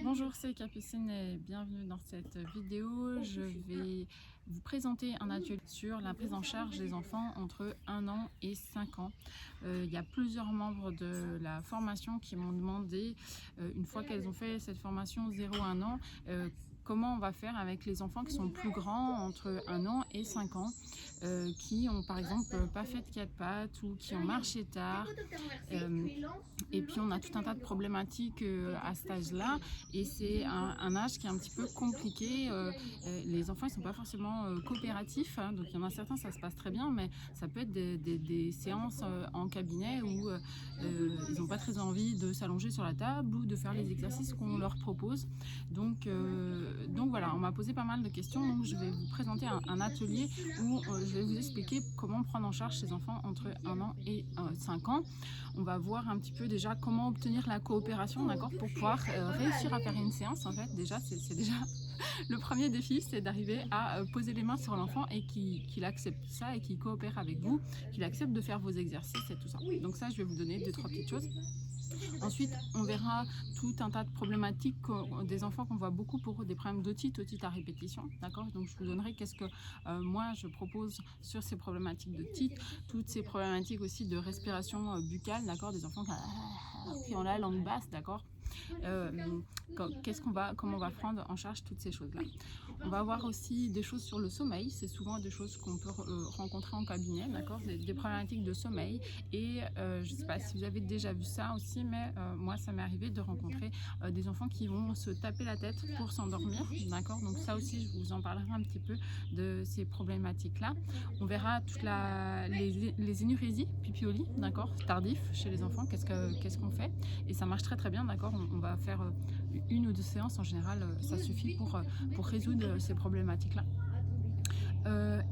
Bonjour, c'est Capucine et bienvenue dans cette vidéo. Je vais vous présenter un atelier sur la prise en charge des enfants entre 1 an et 5 ans. Il y a plusieurs membres de la formation qui m'ont demandé, une fois qu'elles ont fait cette formation 0-1 an, comment on va faire avec les enfants qui sont plus grands, entre 1 an et 5 ans, qui ont par exemple pas fait de 4 pattes ou qui ont marché tard. Et puis on a tout un tas de problématiques à cet âge-là, et c'est un âge qui est un petit peu compliqué. Les enfants ils sont pas forcément coopératifs, hein, donc il y en a certains ça se passe très bien, mais ça peut être des séances en cabinet où ils n'ont pas très envie de s'allonger sur la table ou de faire les exercices qu'on leur propose. Donc voilà, on m'a posé pas mal de questions, donc je vais vous présenter un atelier où je vais vous expliquer comment prendre en charge ces enfants entre 1 an et 5 ans. On va voir un petit peu déjà comment obtenir la coopération, d'accord, pour pouvoir réussir à faire une séance. En fait, déjà, c'est déjà le premier défi, c'est d'arriver à poser les mains sur l'enfant et qu'il accepte ça et qu'il coopère avec vous, qu'il accepte de faire vos exercices et tout ça. Donc ça, je vais vous donner 2-3 petites choses. Ensuite, on verra tout un tas de problématiques des enfants qu'on voit beaucoup pour des problèmes d'otite à répétition, d'accord. Donc je vous donnerai qu'est-ce que moi je propose sur ces problématiques d'otite, toutes ces problématiques aussi de respiration buccale, d'accord, des enfants qui ont la langue basse, d'accord. Comment on va prendre en charge toutes ces choses-là. On va avoir aussi des choses sur le sommeil, c'est souvent des choses qu'on peut rencontrer en cabinet, d'accord, des problématiques de sommeil. Et je ne sais pas si vous avez déjà vu ça aussi, mais moi ça m'est arrivé de rencontrer des enfants qui vont se taper la tête pour s'endormir, d'accord. Donc ça aussi je vous en parlerai un petit peu de ces problématiques-là. On verra toutes les énurésies, pipi au lit, d'accord, tardif chez les enfants, qu'est-ce qu'on fait. Et ça marche très très bien, d'accord. On va faire 1 ou 2 séances en général, ça suffit pour résoudre ces problématiques là.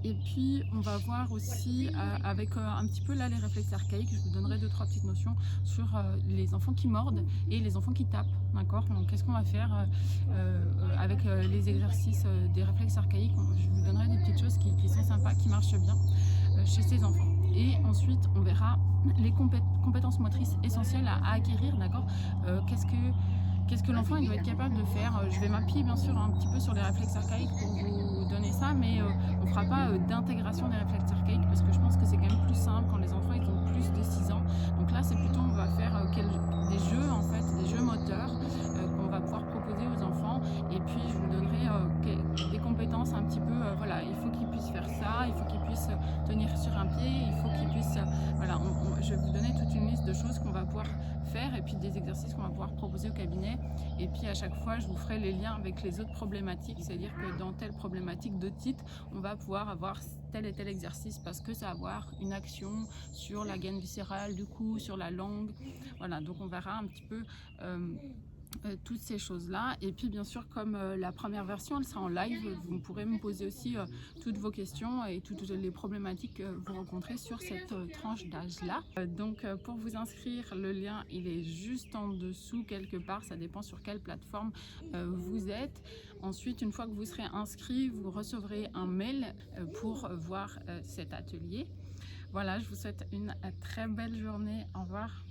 Et puis on va voir aussi avec un petit peu là les réflexes archaïques. Je vous donnerai 2-3 petites notions sur les enfants qui mordent et les enfants qui tapent, d'accord. Donc qu'est-ce qu'on va faire avec les exercices des réflexes archaïques. Je vous donnerai des petites choses qui sont sympas, qui marchent bien chez ces enfants. Et ensuite on verra les compétences motrices essentielles à acquérir, d'accord. Qu'est-ce que l'enfant doit être capable de faire. Je vais m'appuyer bien sûr un petit peu sur les réflexes archaïques pour vous donner ça, mais on ne fera pas d'intégration des réflexes archaïques parce que je pense que c'est quand même plus simple quand les enfants ils ont plus de 6 ans. Donc là c'est plutôt on va faire des jeux en fait, des jeux moteurs qu'on va pouvoir proposer aux enfants. Et puis je vous donnerai des compétences un petit peu, voilà, il faut qu'ils puissent faire ça, il faut qu'ils puissent tenir sur un pied, il faut qu'ils puissent, voilà, je vais vous donner toute une liste de choses qu'on va pouvoir faire et puis des exercices qu'on va pouvoir proposer au cabinet. Et puis à chaque fois je vous ferai les liens avec les autres problématiques, c'est-à-dire que dans telle problématique d'otite on va pouvoir avoir tel et tel exercice parce que ça va avoir une action sur la gaine viscérale, du coup sur la langue, voilà. Donc on verra un petit peu toutes ces choses là. Et puis bien sûr comme la première version elle sera en live, vous pourrez me poser aussi toutes vos questions et toutes les problématiques que vous rencontrez sur cette tranche d'âge là. Donc pour vous inscrire, le lien il est juste en dessous quelque part, ça dépend sur quelle plateforme vous êtes. Ensuite une fois que vous serez inscrit, vous recevrez un mail pour voir cet atelier. Voilà, je vous souhaite une très belle journée, au revoir.